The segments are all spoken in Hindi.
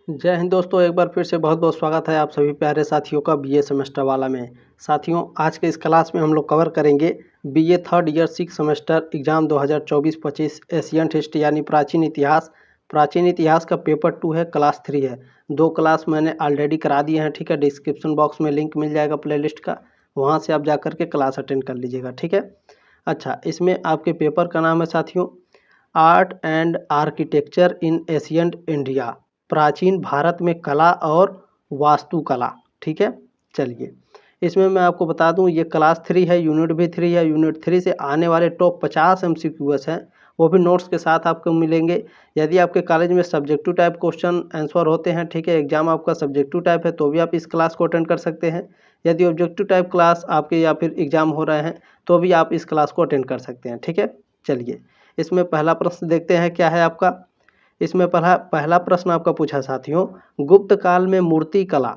जय हिंद दोस्तों, एक बार फिर से बहुत बहुत स्वागत है आप सभी प्यारे साथियों का बीए सेमेस्टर वाला में। साथियों, आज के इस क्लास में हम लोग कवर करेंगे BA third year 6 semester exam 2024-25 ancient history यानी प्राचीन इतिहास। प्राचीन इतिहास का पेपर 2 है, क्लास 3 है। 2 क्लास मैंने ऑलरेडी करा दिए हैं, ठीक है। डिस्क्रिप्शन बॉक्स में लिंक मिल जाएगा प्लेलिस्ट का, वहाँ से आप जा करके क्लास अटेंड कर लीजिएगा, ठीक है। अच्छा, इसमें आपके पेपर का नाम है साथियों art and architecture in ancient India, प्राचीन भारत में कला और वास्तुकला, ठीक है। चलिए, इसमें मैं आपको बता दूं ये क्लास 3 है, यूनिट भी 3 है। यूनिट 3 से आने वाले टॉप 50 MCQs हैं, वो भी नोट्स के साथ आपको मिलेंगे। यदि आपके कॉलेज में सब्जेक्टिव टाइप क्वेश्चन आंसर होते हैं, ठीक है, एग्जाम आपका सब्जेक्टिव टाइप है, तो भी आप इस क्लास को अटेंड कर सकते हैं। यदि ऑब्जेक्टिव टाइप क्लास आपके या फिर एग्जाम हो रहे हैं, तो भी आप इस क्लास को अटेंड कर सकते हैं, ठीक है। चलिए, इसमें पहला प्रश्न देखते हैं क्या है आपका। इसमें पहला प्रश्न आपका पूछा साथियों, गुप्त काल में मूर्ति कला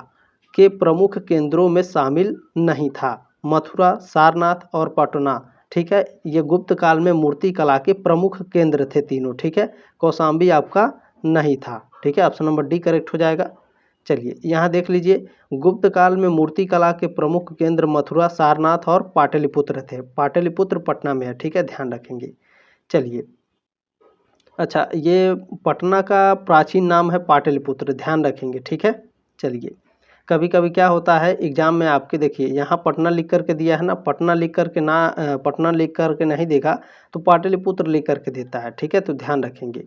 के प्रमुख केंद्रों में शामिल नहीं था मथुरा, सारनाथ और पटना, ठीक है। ये गुप्त काल में मूर्ति कला के प्रमुख केंद्र थे तीनों, ठीक है। कौशाम्बी आपका नहीं था, ठीक है। ऑप्शन नंबर डी करेक्ट हो जाएगा। चलिए, यहाँ देख लीजिए, गुप्त काल में मूर्ति कला के प्रमुख केंद्र मथुरा, सारनाथ और पाटलिपुत्र थे। पाटलिपुत्र पटना में है, ठीक है, ध्यान रखेंगे। चलिए, अच्छा, ये पटना का प्राचीन नाम है पाटलिपुत्र, ध्यान रखेंगे, ठीक है। चलिए, कभी कभी क्या होता है एग्जाम में आपके, देखिए यहाँ पटना लिख करके दिया है ना, पटना लिख करके ना पटना लिख करके नहीं देगा तो पाटलिपुत्र लिख करके देता है, ठीक है, तो ध्यान रखेंगे।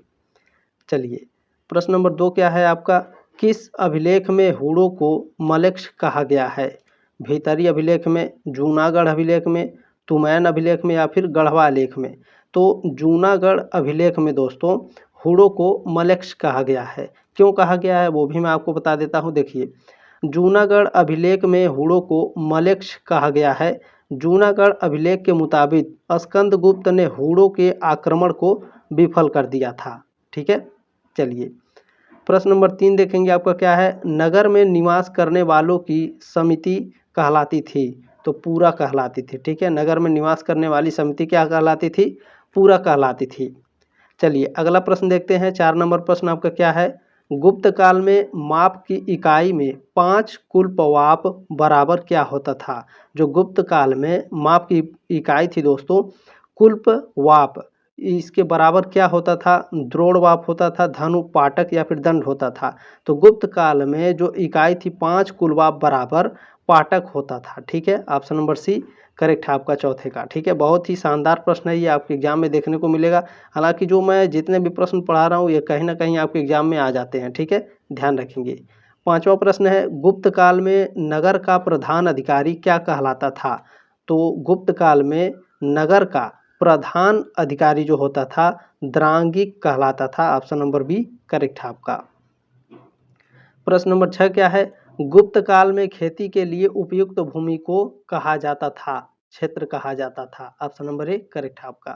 चलिए, प्रश्न नंबर 2 क्या है आपका, किस अभिलेख में हूणों को मलेक्ष कहा गया है? भीतरी अभिलेख में, जूनागढ़ अभिलेख में, तुमैन अभिलेख में या फिर गढ़वा लेख में? तो जूनागढ़ अभिलेख में दोस्तों हूणों को मलेक्ष कहा गया है। क्यों कहा गया है वो भी मैं आपको बता देता हूँ। देखिए, जूनागढ़ अभिलेख में हूणों को मलेक्ष कहा गया है। जूनागढ़ अभिलेख के मुताबिक स्कंदगुप्त ने हूणों के आक्रमण को विफल कर दिया था, ठीक है। चलिए, प्रश्न नंबर 3 देखेंगे आपका क्या है, नगर में निवास करने वालों की समिति कहलाती थी? तो पूरा कहलाती थी, ठीक है। नगर में निवास करने वाली समिति क्या कहलाती थी? पूरा कहलाती थी। चलिए, अगला प्रश्न देखते हैं। 4 नंबर प्रश्न आपका क्या है, गुप्त काल में माप की इकाई में 5 कुल्पवाप बराबर क्या होता था? जो गुप्त काल में माप की इकाई थी दोस्तों, कुल्पवाप, इसके बराबर क्या होता था? द्रोणवाप होता था, धनु, पाटक या फिर दंड होता था। तो गुप्त काल में जो इकाई थी 5 कुलवाप बराबर पाटक होता था, ठीक है। ऑप्शन नंबर सी करेक्ट है आपका चौथे का, ठीक है। बहुत ही शानदार प्रश्न है, ये आपके एग्जाम में देखने को मिलेगा। हालांकि जो मैं जितने भी प्रश्न पढ़ा रहा हूँ ये कहीं ना कहीं आपके एग्जाम में आ जाते हैं, ठीक है, ध्यान रखेंगे। 5वां प्रश्न है, गुप्त काल में नगर का प्रधान अधिकारी क्या कहलाता था? तो गुप्त काल में नगर का प्रधान अधिकारी जो होता था द्रांगिक कहलाता था। ऑप्शन नंबर बी करेक्ट है आपका। प्रश्न नंबर 6 क्या है, गुप्त काल में खेती के लिए उपयुक्त भूमि को कहा जाता था, क्षेत्र कहा जाता था? ऑप्शन नंबर ए करेक्ट है आपका।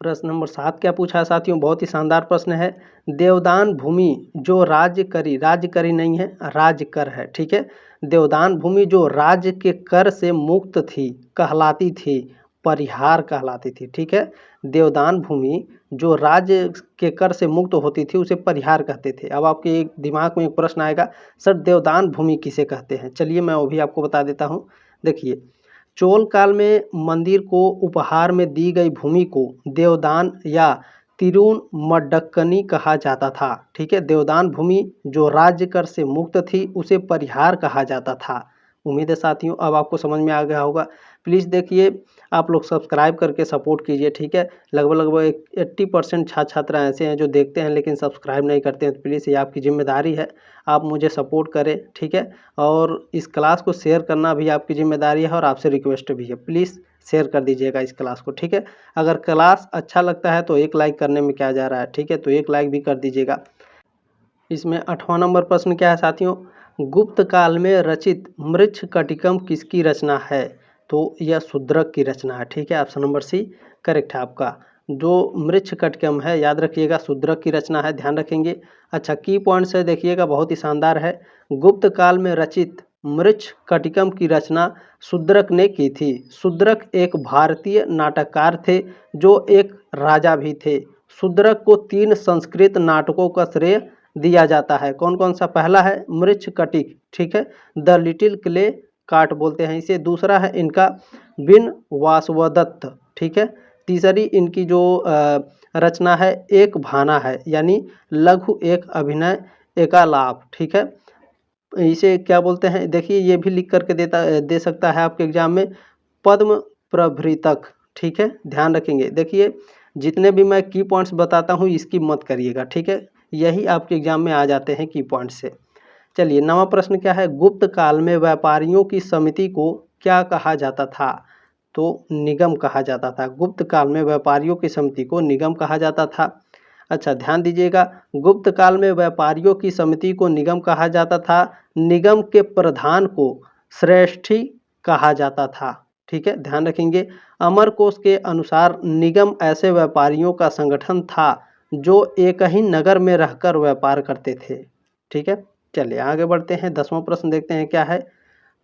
प्रश्न नंबर 7 क्या पूछा है साथियों, बहुत ही शानदार प्रश्न है, देवदान भूमि जो राज्य करी नहीं है, राज्य कर है, ठीक है। देवदान भूमि जो राज्य के कर से मुक्त थी कहलाती थी परिहार कहलाती थी, ठीक है। देवदान भूमि जो राज्य के कर से मुक्त होती थी उसे परिहार कहते थे। अब आपके दिमाग में एक प्रश्न आएगा, सर देवदान भूमि किसे कहते हैं? चलिए, मैं वो भी आपको बता देता हूँ। देखिए, चोल काल में मंदिर को उपहार में दी गई भूमि को देवदान या तिरुमडक्कनी कहा जाता था, ठीक है। देवदान भूमि जो राज्य कर से मुक्त थी उसे परिहार कहा जाता था। उम्मीद है साथियों अब आपको समझ में आ गया होगा। प्लीज़ देखिए, आप लोग सब्सक्राइब करके सपोर्ट कीजिए, ठीक है। लगभग 80% छात्र छात्रा ऐसे हैं जो देखते हैं लेकिन सब्सक्राइब नहीं करते हैं, तो प्लीज़ ये आपकी जिम्मेदारी है, आप मुझे सपोर्ट करें, ठीक है। और इस क्लास को शेयर करना भी आपकी जिम्मेदारी है और आपसे रिक्वेस्ट भी है, प्लीज़ शेयर कर दीजिएगा इस क्लास को, ठीक है। अगर क्लास अच्छा लगता है तो एक लाइक करने में क्या जा रहा है, ठीक है, तो एक लाइक भी कर दीजिएगा। इसमें 8वां नंबर प्रश्न क्या है साथियों, गुप्त काल में रचित मृच्छकटिकम किसकी रचना है? तो यह शूद्रक की रचना है, ठीक है। ऑप्शन नंबर सी करेक्ट है आपका। जो मृच्छकटिकम है याद रखिएगा शूद्रक की रचना है, ध्यान रखेंगे। अच्छा, की पॉइंट्स है देखिएगा, बहुत ही शानदार है। गुप्त काल में रचित मृच्छकटिकम की रचना शूद्रक ने की थी। शूद्रक एक भारतीय नाटककार थे जो एक राजा भी थे। शूद्रक को 3 संस्कृत नाटकों का श्रेय दिया जाता है। कौन कौन सा? पहला है मृच्छकटिक, ठीक है, द लिटिल क्ले काट बोलते हैं इसे। दूसरा है इनका बिन वासवदत्त, ठीक है। तीसरी इनकी जो रचना है एक भाना है, यानी लघु एक अभिनय एकालाप, ठीक है। इसे क्या बोलते हैं? देखिए ये भी लिख करके दे सकता है आपके एग्जाम में, पद्म प्रभृतक, ठीक है, ध्यान रखेंगे। देखिए जितने भी मैं की पॉइंट्स बताता हूँ इसकी मत करिएगा, ठीक है, यही आपके एग्जाम में आ जाते हैं की पॉइंट्स से। चलिए 9वां प्रश्न क्या है? गुप्त काल में व्यापारियों की समिति को क्या कहा जाता था? तो निगम कहा जाता था। गुप्त काल में व्यापारियों की समिति को निगम कहा जाता था। अच्छा ध्यान दीजिएगा, गुप्त काल में व्यापारियों की समिति को निगम कहा जाता था। निगम के प्रधान को श्रेष्ठी कहा जाता था, ठीक है, ध्यान रखेंगे। अमरकोश के अनुसार निगम ऐसे व्यापारियों का संगठन था जो एक ही नगर में रहकर व्यापार करते थे, ठीक है। चलिए आगे बढ़ते हैं, 10वां प्रश्न देखते हैं क्या है?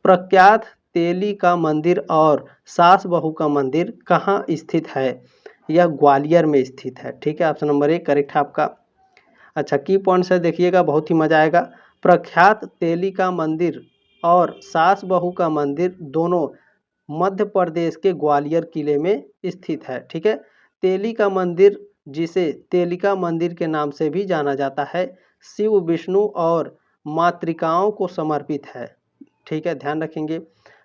प्रख्यात तेली का मंदिर और सास बहू का मंदिर कहाँ स्थित है? यह ग्वालियर में स्थित है, ठीक है, ऑप्शन नंबर 1 करेक्ट है आपका। अच्छा की पॉइंट्स है, देखिएगा बहुत ही मजा आएगा। प्रख्यात तेली का मंदिर और सास बहू का मंदिर दोनों मध्य प्रदेश के ग्वालियर किले में स्थित है, ठीक है। तेली का मंदिर, जिसे तेलिका मंदिर के नाम से भी जाना जाता है, शिव विष्णु और मातृकाओं को समर्पित है, ठीक है, ध्यान रखेंगे।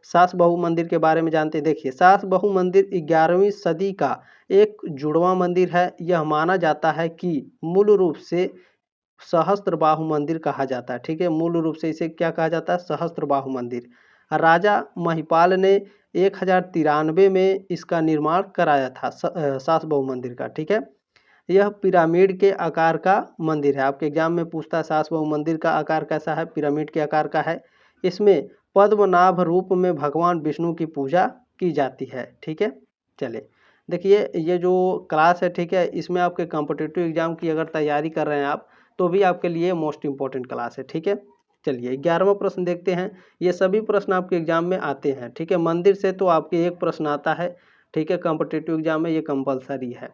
सास बहू मंदिर के बारे में जानते हैं। देखिए सास बहू मंदिर 11वीं सदी का एक जुड़वा मंदिर है। यह माना जाता है कि मूल रूप से सहस्त्रबाहु मंदिर कहा जाता है, ठीक है, मूल रूप से इसे क्या कहा जाता है? सहस्त्रबाहु मंदिर। राजा महिपाल ने 1093 में इसका निर्माण कराया था, सास बहू मंदिर का, ठीक है। यह पिरामिड के आकार का मंदिर है। आपके एग्जाम में पूछता है सास बहू मंदिर का आकार कैसा है? पिरामिड के आकार का है। इसमें पद्मनाभ रूप में भगवान विष्णु की पूजा की जाती है, ठीक है। चलिए देखिए ये जो क्लास है, ठीक है, इसमें आपके कॉम्पिटिटिव एग्जाम की अगर तैयारी कर रहे हैं आप तो भी आपके लिए मोस्ट इंपॉर्टेंट क्लास है, ठीक है। चलिए 11वां प्रश्न देखते हैं। ये सभी प्रश्न आपके एग्जाम में आते हैं, ठीक है। मंदिर से तो आपके एक प्रश्न आता है, ठीक है, कॉम्पिटिटिव एग्जाम में ये कंपलसरी है।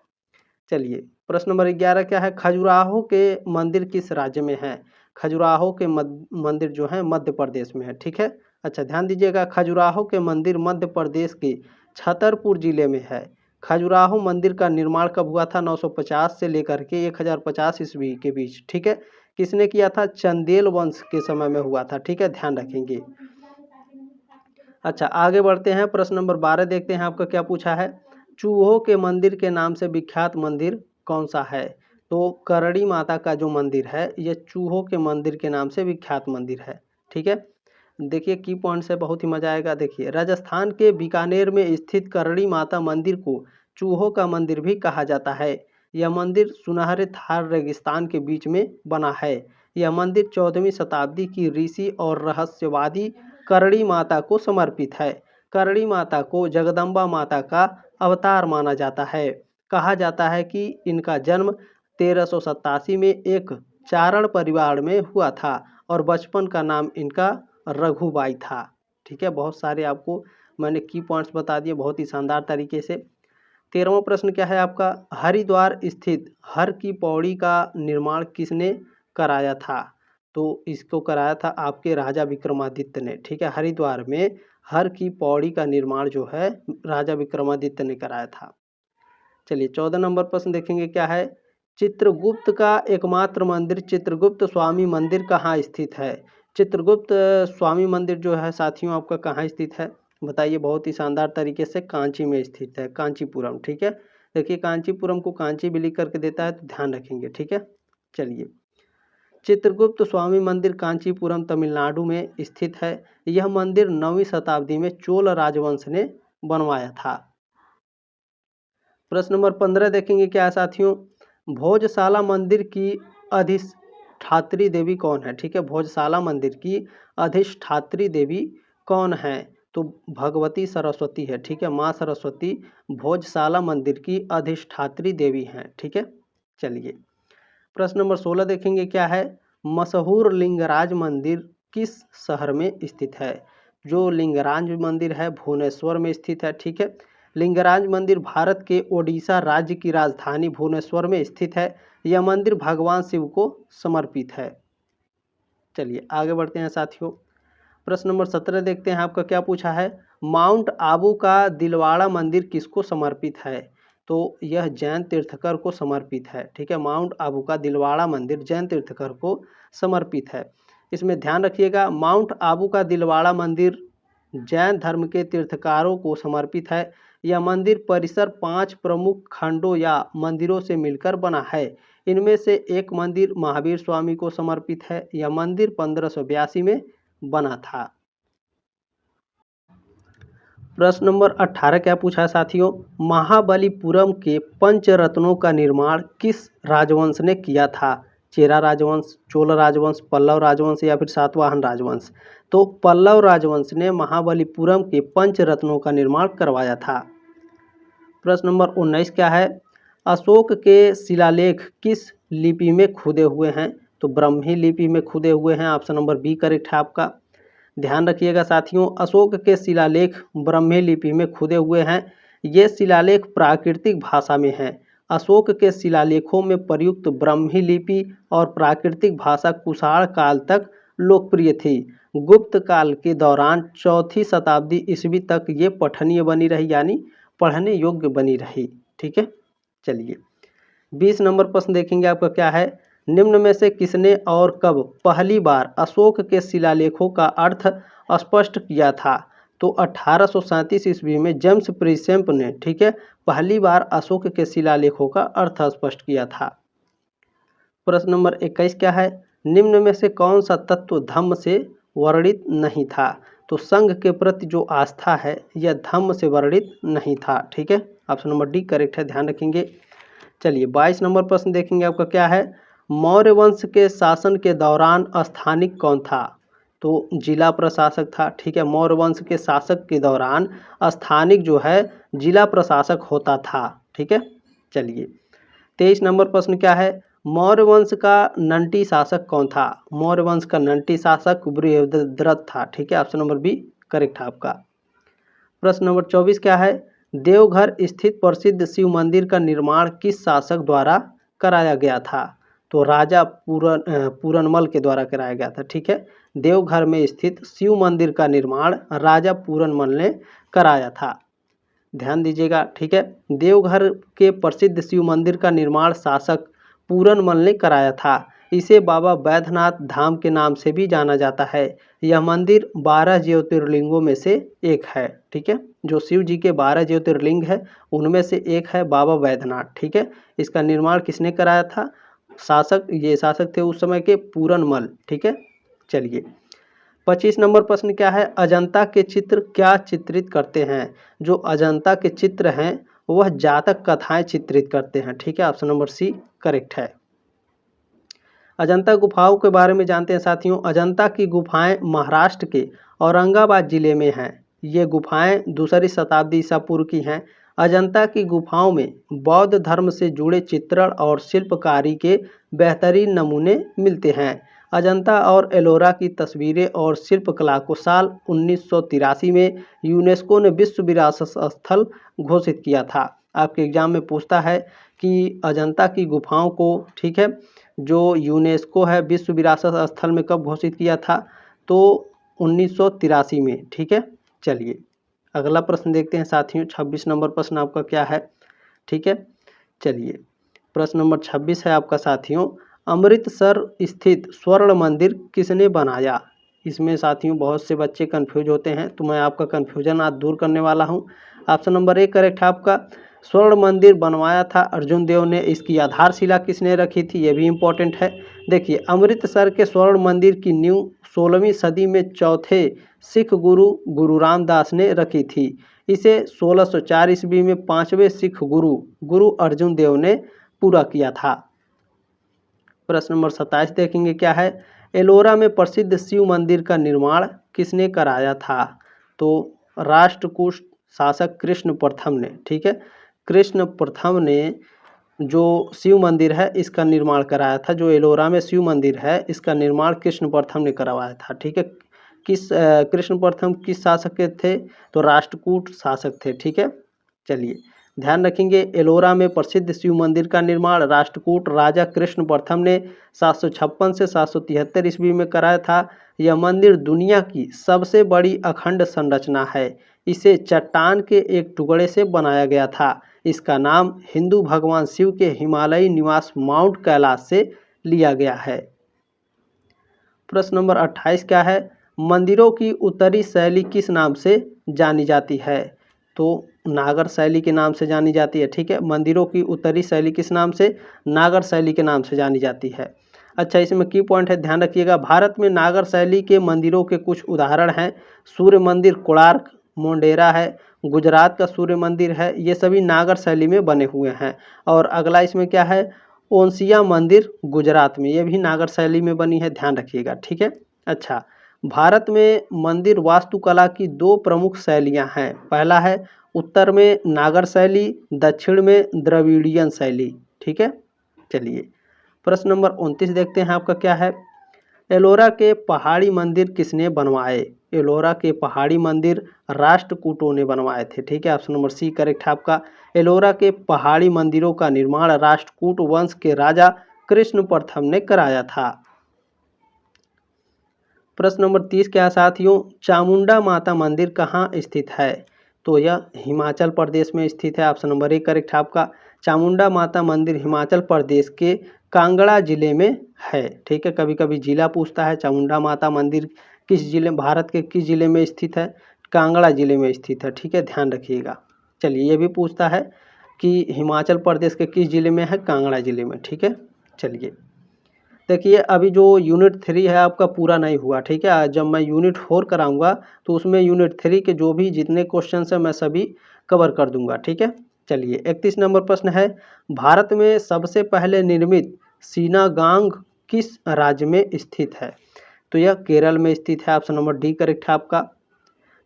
चलिए प्रश्न नंबर 11 क्या है? खजुराहो के मंदिर किस राज्य में है? खजुराहो के मंदिर जो है मध्य प्रदेश में है, ठीक है। अच्छा ध्यान दीजिएगा, खजुराहो के मंदिर मध्य प्रदेश के छतरपुर जिले में है। खजुराहो मंदिर का निर्माण कब हुआ था? 950 से लेकर के 1050 ईस्वी के बीच, ठीक है। किसने किया था? चंदेल वंश के समय में हुआ था, ठीक है, ध्यान रखेंगे। अच्छा आगे बढ़ते हैं, प्रश्न नंबर 12 देखते हैं आपका क्या पूछा है। चूहों के मंदिर के नाम से विख्यात मंदिर कौन सा है? तो करड़ी माता का जो मंदिर है ये चूहों के मंदिर के नाम से विख्यात मंदिर है, ठीक है। देखिए की पॉइंट से बहुत ही मजा आएगा। देखिए राजस्थान के बीकानेर में स्थित करड़ी माता मंदिर को चूहों का मंदिर भी कहा जाता है। यह मंदिर सुनहरे थार रेगिस्तान के बीच में बना है। यह मंदिर 14वीं शताब्दी की ऋषि और रहस्यवादी करड़ी माता को समर्पित है। करड़ी माता को जगदम्बा माता का अवतार माना जाता है। कहा जाता है कि इनका जन्म 1387 में एक चारण परिवार में हुआ था और बचपन का नाम इनका रघुबाई था, ठीक है। बहुत सारे आपको मैंने की पॉइंट्स बता दिए बहुत ही शानदार तरीके से। 13वां प्रश्न क्या है आपका? हरिद्वार स्थित हर की पौड़ी का निर्माण किसने कराया था? तो इसको कराया था आपके राजा विक्रमादित्य ने, ठीक है। हरिद्वार में हर की पौड़ी का निर्माण जो है राजा विक्रमादित्य ने कराया था। चलिए 14 नंबर प्रश्न देखेंगे क्या है। चित्रगुप्त का एकमात्र मंदिर चित्रगुप्त स्वामी मंदिर कहाँ स्थित है? चित्रगुप्त स्वामी मंदिर जो है साथियों आपका कहाँ स्थित है बताइए? बहुत ही शानदार तरीके से कांची में स्थित है, कांचीपुरम, ठीक है। देखिए कांचीपुरम को कांची भी लिख करके देता है तो ध्यान रखेंगे, ठीक है। चलिए चित्रगुप्त स्वामी मंदिर कांचीपुरम तमिलनाडु में स्थित है। यह मंदिर 9वीं शताब्दी में चोल राजवंश ने बनवाया था। प्रश्न नंबर 15 देखेंगे क्या है साथियों। भोजशाला मंदिर की अधिष्ठात्री देवी कौन है? ठीक है, भोजशाला मंदिर की अधिष्ठात्री देवी कौन है? तो भगवती सरस्वती है, ठीक है, माँ सरस्वती भोजशाला मंदिर की अधिष्ठात्री देवी हैं, ठीक है। चलिए प्रश्न नंबर 16 देखेंगे क्या है। मशहूर लिंगराज मंदिर किस शहर में स्थित है? जो लिंगराज मंदिर है भुवनेश्वर में स्थित है, ठीक है। लिंगराज मंदिर भारत के ओडिशा राज्य की राजधानी भुवनेश्वर में स्थित है। यह मंदिर भगवान शिव को समर्पित है। चलिए आगे बढ़ते हैं साथियों। प्रश्न नंबर 17 देखते हैं आपका क्या पूछा है। माउंट आबू का दिलवाड़ा मंदिर किसको समर्पित है? तो यह जैन तीर्थकर को समर्पित है। ठीक है, माउंट आबू का दिलवाड़ा मंदिर जैन तीर्थकर को समर्पित है। इसमें ध्यान रखिएगा, माउंट आबू का दिलवाड़ा मंदिर जैन धर्म के तीर्थकारों को समर्पित है। यह मंदिर परिसर 5 प्रमुख खंडों या मंदिरों से मिलकर बना है। इनमें से एक मंदिर महावीर स्वामी को समर्पित है। यह मंदिर 1582 में बना था। प्रश्न नंबर 18 क्या पूछा है साथियों। महाबलीपुरम के पंचरत्नों का निर्माण किस राजवंश ने किया था? चेरा राजवंश, चोल राजवंश, पल्लव राजवंश या फिर सातवाहन राजवंश? तो पल्लव राजवंश ने महाबलीपुरम के पंचरत्नों का निर्माण करवाया था। प्रश्न नंबर 19 क्या है। अशोक के शिलालेख किस लिपि में खुदे हुए हैं? तो ब्रह्मी लिपि में खुदे हुए हैं। ऑप्शन नंबर बी करेक्ट है आपका। ध्यान रखिएगा साथियों, अशोक के शिलालेख ब्रह्मी लिपि में खुदे हुए हैं। ये शिलालेख प्राकृतिक भाषा में हैं। अशोक के शिलालेखों में प्रयुक्त ब्रह्मी लिपि और प्राकृतिक भाषा कुषाण काल तक लोकप्रिय थी। गुप्त काल के दौरान 4वीं शताब्दी ईस्वी तक ये पठनीय बनी रही, यानी पढ़ने योग्य बनी रही। ठीक है, चलिए 20 नंबर प्रश्न देखेंगे आपका क्या है। निम्न में से किसने और कब पहली बार अशोक के शिलालेखों का अर्थ स्पष्ट किया था? तो 1837 ईस्वी में जेम्स प्रिसेंप ने, ठीक है, पहली बार अशोक के शिलालेखों का अर्थ स्पष्ट किया था। प्रश्न नंबर 21 क्या है। निम्न में से कौन सा तत्व धम्म से वर्णित नहीं था? तो संघ के प्रति जो आस्था है यह धम्म से वर्णित नहीं था। ठीक है, ऑप्शन नंबर डी करेक्ट है, ध्यान रखेंगे। चलिए 22 नंबर प्रश्न देखेंगे आपका क्या है। मौर्य वंश के शासन के दौरान स्थानिक कौन था? तो जिला प्रशासक था। ठीक है, मौर्य वंश के शासक के दौरान स्थानिक जो है जिला प्रशासक होता था। ठीक है, चलिए 23 नंबर प्रश्न क्या है। मौर्य वंश का नंटी शासक कौन था? मौर्य वंश का नंटी शासक बृहद्रथ था। ठीक है, ऑप्शन नंबर बी करेक्ट है आपका। प्रश्न नंबर 24 क्या है। देवघर स्थित प्रसिद्ध शिव मंदिर का निर्माण किस शासक द्वारा कराया गया था? तो राजा पूरनमल के द्वारा कराया गया था। ठीक है, देवघर में स्थित शिव मंदिर का निर्माण राजा पूरनमल ने कराया था। ध्यान दीजिएगा। ठीक है, देवघर के प्रसिद्ध शिव मंदिर का निर्माण शासक पूरनमल ने कराया था। इसे बाबा बैद्यनाथ धाम के नाम से भी जाना जाता है। यह मंदिर 12 ज्योतिर्लिंगों में से एक है। ठीक है, जो शिव जी के 12 ज्योतिर्लिंग है उनमें से एक है बाबा बैद्यनाथ। ठीक है, इसका निर्माण किसने कराया था? शासक, ये शासक थे उस समय के पूरनमल। ठीक है, चलिए 25 नंबर प्रश्न क्या है। अजंता के चित्र क्या चित्रित करते हैं? जो अजंता के चित्र हैं वह जातक कथाएं चित्रित करते हैं। ठीक है, ऑप्शन नंबर सी करेक्ट है। अजंता गुफाओं के बारे में जानते हैं साथियों। अजंता की गुफाएं महाराष्ट्र के औरंगाबाद जिले में हैं। ये गुफाएं 2री शताब्दी ईसा पूर्व की हैं। अजंता की गुफाओं में बौद्ध धर्म से जुड़े चित्रण और शिल्पकारी के बेहतरीन नमूने मिलते हैं। अजंता और एलोरा की तस्वीरें और शिल्पकला को साल 1983 में यूनेस्को ने विश्व विरासत स्थल घोषित किया था। आपके एग्जाम में पूछता है कि अजंता की गुफाओं को, ठीक है, जो यूनेस्को है विश्व विरासत स्थल में कब घोषित किया था? तो 1983 में। ठीक है, चलिए अगला प्रश्न देखते हैं साथियों। 26 नंबर प्रश्न आपका क्या है। ठीक है, चलिए प्रश्न नंबर 26 है आपका साथियों। अमृतसर स्थित स्वर्ण मंदिर किसने बनाया? इसमें साथियों बहुत से बच्चे कंफ्यूज होते हैं, तो मैं आपका कंफ्यूजन आज दूर करने वाला हूं। ऑप्शन नंबर ए करेक्ट है आपका। स्वर्ण मंदिर बनवाया था अर्जुन देव ने। इसकी आधारशिला किसने रखी थी? ये भी इम्पोर्टेंट है। देखिए, अमृतसर के स्वर्ण मंदिर की नींव 16वीं सदी में चौथे सिख गुरु गुरु रामदास ने रखी थी। इसे 1604 ईस्वी में 5वें सिख गुरु अर्जुन देव ने पूरा किया था। प्रश्न नंबर 27 देखेंगे क्या है। एलोरा में प्रसिद्ध शिव मंदिर का निर्माण किसने कराया था? तो राष्ट्रकूट शासक कृष्ण प्रथम ने। ठीक है, कृष्ण प्रथम ने जो शिव मंदिर है इसका निर्माण कराया था। जो एलोरा में शिव मंदिर है इसका निर्माण कृष्ण प्रथम ने करवाया था। ठीक है, कृष्ण प्रथम किस शासक के थे? तो राष्ट्रकूट शासक थे। ठीक है, चलिए ध्यान रखेंगे, एलोरा में प्रसिद्ध शिव मंदिर का निर्माण राष्ट्रकूट राजा कृष्ण प्रथम ने 756 से 773 ईस्वी में कराया था। यह मंदिर दुनिया की सबसे बड़ी अखंड संरचना है। इसे चट्टान के एक टुकड़े से बनाया गया था। इसका नाम हिंदू भगवान शिव के हिमालयी निवास माउंट कैलाश से लिया गया है। प्रश्न नंबर 28 क्या है? मंदिरों की उत्तरी शैली किस नाम से जानी जाती है? तो नागर शैली के नाम से जानी जाती है। ठीक है, मंदिरों की उत्तरी शैली किस नाम से? नागर शैली के नाम से जानी जाती है। अच्छा, इसमें की पॉइंट है, ध्यान रखिएगा। भारत में नागर शैली के मंदिरों के कुछ उदाहरण हैं। सूर्य मंदिर कोणार्क मोढेरा है, गुजरात का सूर्य मंदिर है, ये सभी नागर शैली में बने हुए हैं। और अगला इसमें क्या है? ओंसिया मंदिर गुजरात में, ये भी नागर शैली में बनी है, ध्यान रखिएगा। ठीक है। अच्छा, भारत में मंदिर वास्तुकला की दो प्रमुख शैलियां हैं। पहला है उत्तर में नागर शैली, दक्षिण में द्रविड़ियन शैली। ठीक है। चलिए प्रश्न नंबर 29 देखते हैं, आपका क्या है? एलोरा के पहाड़ी मंदिर किसने बनवाए? एलोरा के पहाड़ी मंदिर राष्ट्रकूटों ने बनवाए थे। ठीक है, ऑप्शन नंबर सी करेक्ट है आपका। एलोरा के पहाड़ी मंदिरों का निर्माण राष्ट्रकूट वंश के राजा कृष्ण प्रथम ने कराया था। प्रश्न नंबर 30 क्या साथियों? चामुंडा माता मंदिर कहाँ स्थित है? तो यह हिमाचल प्रदेश में स्थित है। ऑप्शन नंबर ए करेक्ट है आपका। चामुंडा माता मंदिर हिमाचल प्रदेश के कांगड़ा जिले में है। ठीक है, कभी कभी जिला पूछता है। चामुंडा माता मंदिर किस जिले, भारत के किस जिले में स्थित है? कांगड़ा जिले में स्थित है। ठीक है, ध्यान रखिएगा। चलिए, ये भी पूछता है कि हिमाचल प्रदेश के किस जिले में है? कांगड़ा जिले में। ठीक है। चलिए देखिए, अभी जो यूनिट 3 है आपका पूरा नहीं हुआ। ठीक है, जब मैं यूनिट 4 कराऊंगा तो उसमें यूनिट 3 के जो भी जितने क्वेश्चन हैं मैं सभी कवर कर दूंगा। ठीक है। चलिए 31 नंबर प्रश्न है, भारत में सबसे पहले निर्मित सीनागांग किस राज्य में स्थित है? तो यह केरल में स्थित है। ऑप्शन नंबर डी करेक्ट है आपका।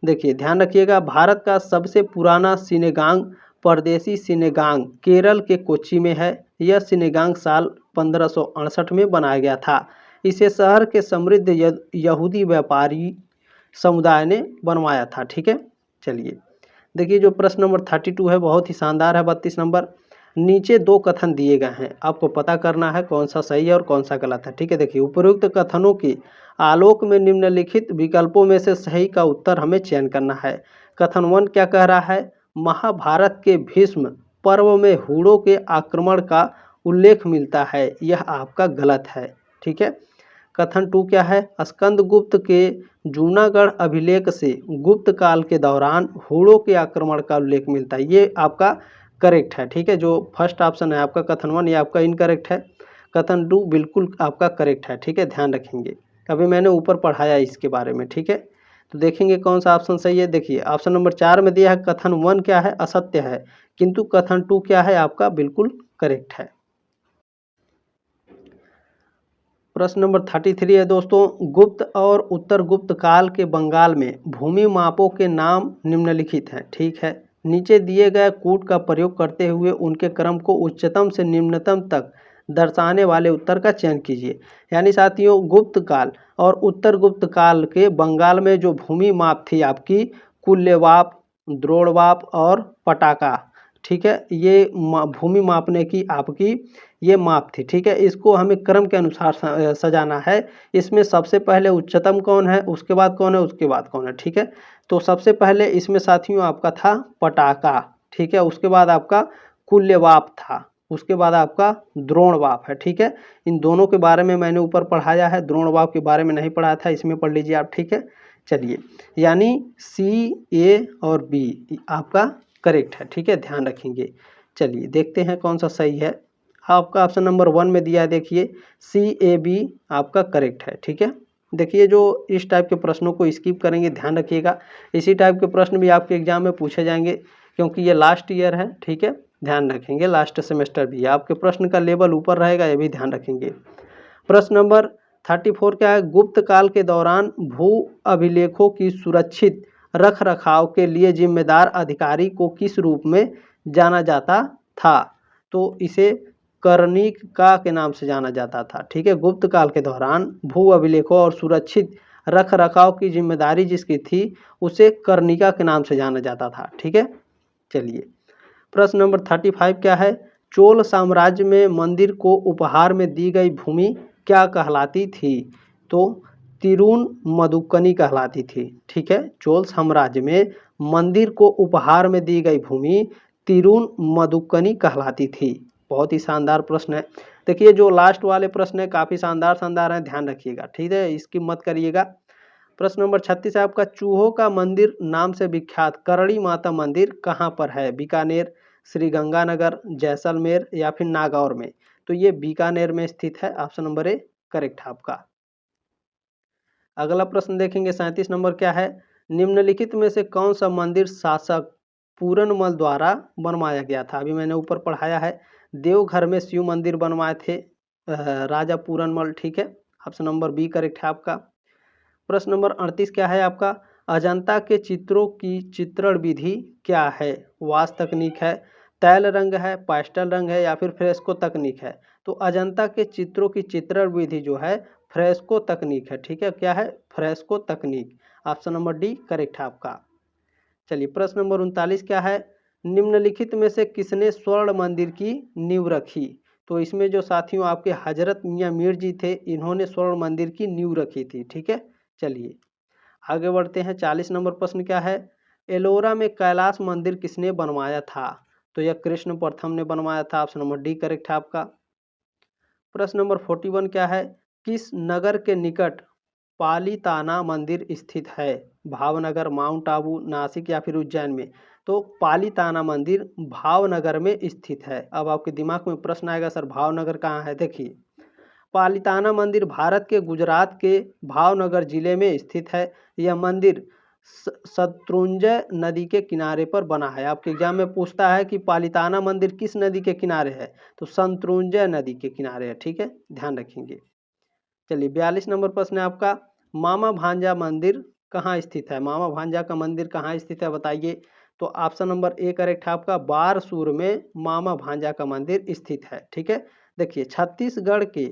देखिए ध्यान रखिएगा, भारत का सबसे पुराना सिनेगांग परदेसी सिनेगांग केरल के कोच्चि में है। यह सिनेगांग साल 1568 में बनाया गया था। इसे शहर के समृद्ध यहूदी व्यापारी समुदाय ने बनवाया था। ठीक है। चलिए देखिए, जो प्रश्न नंबर 32 है बहुत ही शानदार है। 32 नंबर, नीचे दो कथन दिए गए हैं, आपको पता करना है कौन सा सही है और कौन सा गलत है। ठीक है, देखिए उपरोक्त कथनों की आलोक में निम्नलिखित विकल्पों में से सही का उत्तर हमें चयन करना है। कथन 1 क्या कह रहा है? महाभारत के भीष्म पर्व में हूणों के आक्रमण का उल्लेख मिलता है, यह आपका गलत है। ठीक है। कथन 2 क्या है? स्कंदगुप्त के जूनागढ़ अभिलेख से गुप्त काल के दौरान हूणों के आक्रमण का उल्लेख मिलता है, ये आपका करेक्ट है। ठीक है, जो फर्स्ट ऑप्शन है आपका कथन 1 ये आपका इनकरेक्ट है। कथन 2 बिल्कुल आपका करेक्ट है। ठीक है, ध्यान रखेंगे, अभी मैंने ऊपर पढ़ाया इसके बारे में। ठीक है, तो देखेंगे कौन सा ऑप्शन सही है। देखिए ऑप्शन नंबर 4 में दिया है कथन 1 क्या है? असत्य है, किंतु कथन 2 क्या है? आपका बिल्कुल करेक्ट है। प्रश्न नंबर 33 है दोस्तों, गुप्त और उत्तर गुप्त काल के बंगाल में भूमि मापों के नाम निम्नलिखित हैं। ठीक है, नीचे दिए गए कूट का प्रयोग करते हुए उनके क्रम को उच्चतम से निम्नतम तक दर्शाने वाले उत्तर का चयन कीजिए। यानी साथियों, गुप्त काल और उत्तर गुप्त काल के बंगाल में जो भूमि माप थी आपकी, कुल्यवाप, द्रोणवाप और पटाका। ठीक है, ये भूमि मापने की आपकी ये माप थी। ठीक है, इसको हमें क्रम के अनुसार सजाना है। इसमें सबसे पहले उच्चतम कौन है, उसके बाद कौन है, उसके बाद कौन है। ठीक है, तो सबसे पहले इसमें साथियों आपका था पटाका। ठीक है, उसके बाद आपका कुल्यवाप था, उसके बाद आपका द्रोणवाप है। ठीक है, इन दोनों के बारे में मैंने ऊपर पढ़ाया है, द्रोणवाप के बारे में नहीं पढ़ाया था, इसमें पढ़ लीजिए आप। ठीक है, चलिए यानी सी, ए और बी आपका करेक्ट है। ठीक है, ध्यान रखेंगे। चलिए देखते हैं कौन सा सही है। आपका ऑप्शन नंबर 1 में दिया है, देखिए CAB आपका करेक्ट है। ठीक है, देखिए जो इस टाइप के प्रश्नों को स्किप करेंगे, ध्यान रखिएगा, इसी टाइप के प्रश्न भी आपके एग्जाम में पूछे जाएंगे, क्योंकि ये लास्ट ईयर है। ठीक है, ध्यान रखेंगे, लास्ट सेमेस्टर भी आपके प्रश्न का लेवल ऊपर रहेगा, ये भी ध्यान रखेंगे। प्रश्न नंबर 34 क्या है? गुप्त काल के दौरान भू अभिलेखों की सुरक्षित रख रखाव के लिए जिम्मेदार अधिकारी को किस रूप में जाना जाता था? तो इसे कर्णिका के नाम से जाना जाता था। ठीक है, गुप्त काल के दौरान भू अभिलेखों और सुरक्षित रख रखाव की जिम्मेदारी जिसकी थी उसे कर्णिका के नाम से जाना जाता था। ठीक है, चलिए प्रश्न नंबर 35 क्या है? चोल साम्राज्य में मंदिर को उपहार में दी गई भूमि क्या कहलाती थी? तो तिरुन मदुकनी कहलाती थी। ठीक है, चोल साम्राज्य में मंदिर को उपहार में दी गई भूमि तिरुन मदुकनी कहलाती थी। बहुत ही शानदार प्रश्न है। देखिए जो लास्ट वाले प्रश्न है काफ़ी शानदार शानदार है, ध्यान रखिएगा। ठीक है, इसकी मत करिएगा। प्रश्न नंबर 36 है आपका, चूहों का मंदिर नाम से विख्यात करणी माता मंदिर कहाँ पर है? बीकानेर, श्री गंगानगर, जैसलमेर या फिर नागौर में? तो ये बीकानेर में स्थित है। ऑप्शन नंबर ए करेक्ट है आपका। अगला प्रश्न देखेंगे 37 नंबर क्या है? निम्नलिखित में से कौन सा मंदिर शासक पूरनमल द्वारा बनवाया गया था? अभी मैंने ऊपर पढ़ाया है, देवघर में शिव मंदिर बनवाए थे राजा पूरनमल। ठीक है, ऑप्शन नंबर बी करेक्ट है आपका। प्रश्न नंबर 38 क्या है आपका? अजंता के चित्रों की चित्रण विधि क्या है? वाश तकनीक है, तैल रंग है, पास्टल रंग है या फिर फ्रेस्को तकनीक है? तो अजंता के चित्रों की चित्रण विधि जो है फ्रेस्को तकनीक है। ठीक है, क्या है? फ्रेस्को तकनीक। ऑप्शन नंबर डी करेक्ट है आपका। चलिए प्रश्न नंबर 39 क्या है? निम्नलिखित में से किसने स्वर्ण मंदिर की नींव रखी? तो इसमें जो साथियों आपके हजरत मियाँ मीर जी थे, इन्होंने स्वर्ण मंदिर की नींव रखी थी। ठीक है, चलिए आगे बढ़ते हैं। 40 नंबर प्रश्न क्या है? एलोरा में कैलाश मंदिर किसने बनवाया था? तो यह कृष्ण प्रथम ने बनवाया था। ऑप्शन नंबर डी करेक्ट है आपका। प्रश्न नंबर 41 क्या है? किस नगर के निकट पालीताना मंदिर स्थित है? भावनगर, माउंट आबू, नासिक या फिर उज्जैन में? तो पालीताना मंदिर भावनगर में स्थित है। अब आपके दिमाग में प्रश्न आएगा, सर भावनगर कहाँ है? देखिए पालीताना मंदिर भारत के गुजरात के भावनगर जिले में स्थित है। यह मंदिर शत्रुंजय नदी के किनारे पर बना है। आपके एग्जाम में पूछता है कि पालीताना मंदिर किस नदी के किनारे है? तो शत्रुंजय नदी के किनारे है। ठीक है, ध्यान रखेंगे। चलिए 42 नंबर प्रश्न है आपका, मामा भांजा मंदिर कहाँ स्थित है? मामा भांजा का मंदिर कहाँ स्थित है बताइए? तो ऑप्शन नंबर ए करेक्ट है आपका, बारसूर में मामा भांजा का मंदिर स्थित है। ठीक है, देखिए छत्तीसगढ़ के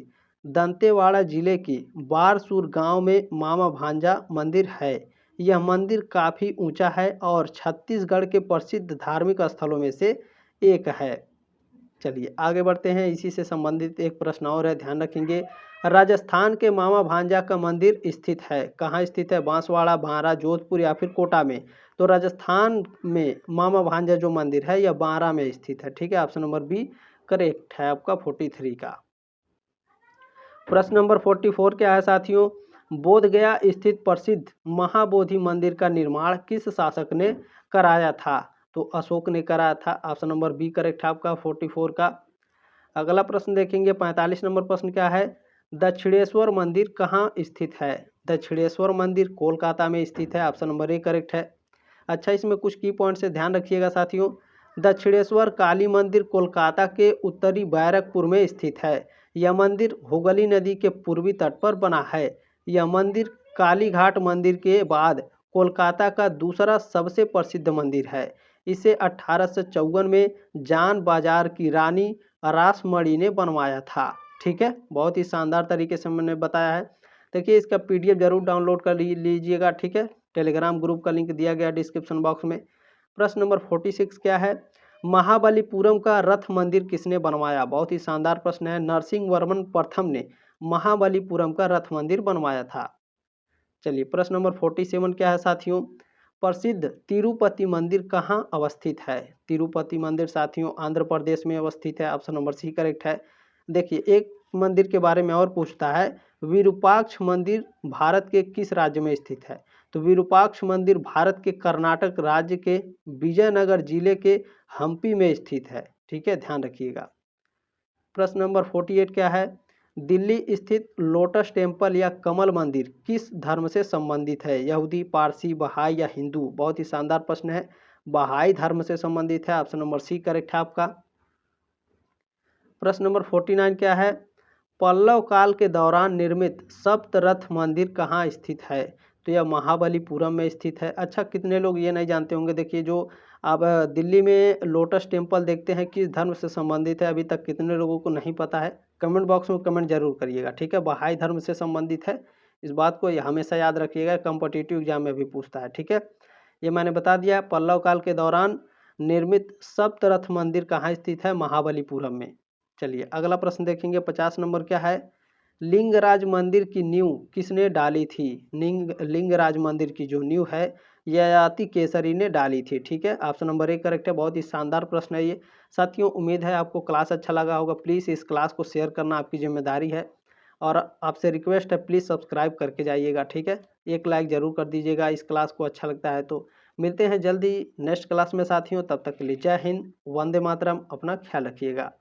दंतेवाड़ा जिले के बारसूर गांव में मामा भांजा मंदिर है। यह मंदिर काफ़ी ऊंचा है और छत्तीसगढ़ के प्रसिद्ध धार्मिक स्थलों में से एक है। चलिए आगे बढ़ते हैं, इसी से संबंधित एक प्रश्न और है, ध्यान रखेंगे। राजस्थान के मामा भांजा का मंदिर स्थित है, कहाँ स्थित है? बांसवाड़ा, बारा, जोधपुर या फिर कोटा में? तो राजस्थान में मामा भांजा जो मंदिर है यह बारा में स्थित है। ठीक है, ऑप्शन नंबर बी करेक्ट है आपका 43 का। प्रश्न नंबर 44 क्या है साथियों? बोधगया स्थित प्रसिद्ध महाबोधि मंदिर का निर्माण किस शासक ने कराया था? तो अशोक ने कराया था। ऑप्शन नंबर बी करेक्ट है आपका 44 का। अगला प्रश्न देखेंगे 45 नंबर प्रश्न क्या है? दक्षिणेश्वर मंदिर कहाँ स्थित है? दक्षिणेश्वर मंदिर कोलकाता में स्थित है। ऑप्शन नंबर ए करेक्ट है। अच्छा, इसमें कुछ की पॉइंट से ध्यान रखिएगा साथियों। दक्षिणेश्वर काली मंदिर कोलकाता के उत्तरी बैरकपुर में स्थित है। यह मंदिर हुगली नदी के पूर्वी तट पर बना है। यह मंदिर कालीघाट मंदिर के बाद कोलकाता का दूसरा सबसे प्रसिद्ध मंदिर है। इसे 1854 में जान बाजार की रानी रासमणी ने बनवाया था। ठीक है, बहुत ही शानदार तरीके से मैंने बताया है। देखिए इसका पीडीएफ जरूर डाउनलोड कर लीजिएगा। ठीक है, टेलीग्राम ग्रुप का लिंक दिया गया डिस्क्रिप्शन बॉक्स में। प्रश्न नंबर 46 क्या है? महाबलीपुरम का रथ मंदिर किसने बनवाया? बहुत ही शानदार प्रश्न है। नरसिंह वर्मन प्रथम ने महाबलीपुरम का रथ मंदिर बनवाया था। चलिए प्रश्न नंबर 47 क्या है साथियों? प्रसिद्ध तिरुपति मंदिर कहाँ अवस्थित है? तिरुपति मंदिर साथियों आंध्र प्रदेश में अवस्थित है। ऑप्शन नंबर सी करेक्ट है। देखिए एक मंदिर के बारे में और पूछता है, विरूपाक्ष मंदिर भारत के किस राज्य में स्थित है? तो विरूपाक्ष मंदिर भारत के कर्नाटक राज्य के विजयनगर जिले के हम्पी में स्थित है। ठीक है, ध्यान रखिएगा। प्रश्न नंबर 48 क्या है? दिल्ली स्थित लोटस टेम्पल या कमल मंदिर किस धर्म से संबंधित है? यहूदी, पारसी, बहाई या हिंदू? बहुत ही शानदार प्रश्न है। बहाई धर्म से संबंधित है। ऑप्शन नंबर सी करेक्ट है आपका। प्रश्न नंबर 49 क्या है? पल्लव काल के दौरान निर्मित सप्तरथ मंदिर कहाँ स्थित है? तो यह महाबलीपुरम में स्थित है। अच्छा, कितने लोग ये नहीं जानते होंगे। देखिए जो आप दिल्ली में लोटस टेम्पल देखते हैं किस धर्म से संबंधित है, अभी तक कितने लोगों को नहीं पता है? कमेंट बॉक्स में कमेंट जरूर करिएगा। ठीक है, बहाई धर्म से संबंधित है। इस बात को हमेशा याद रखिएगा, कॉम्पिटिटिव एग्जाम में भी पूछता है। ठीक है, ये मैंने बता दिया। पल्लव काल के दौरान निर्मित सप्तरथ मंदिर कहाँ स्थित है? महाबलीपुरम में। चलिए अगला प्रश्न देखेंगे। 50 नंबर क्या है? लिंगराज मंदिर की नींव किसने डाली थी? लिंगराज मंदिर की जो नींव है ययाति केसरी ने डाली थी। ठीक है, ऑप्शन नंबर 1 करेक्ट है। बहुत ही शानदार प्रश्न है ये। साथियों उम्मीद है आपको क्लास अच्छा लगा होगा। प्लीज़ इस क्लास को शेयर करना आपकी जिम्मेदारी है और आपसे रिक्वेस्ट है प्लीज़ सब्सक्राइब करके जाइएगा। ठीक है, एक लाइक ज़रूर कर दीजिएगा इस क्लास को अच्छा लगता है तो। मिलते हैं जल्दी नेक्स्ट क्लास में साथियों, तब तक के लिए जय हिंद, वंदे मातरम, अपना ख्याल रखिएगा।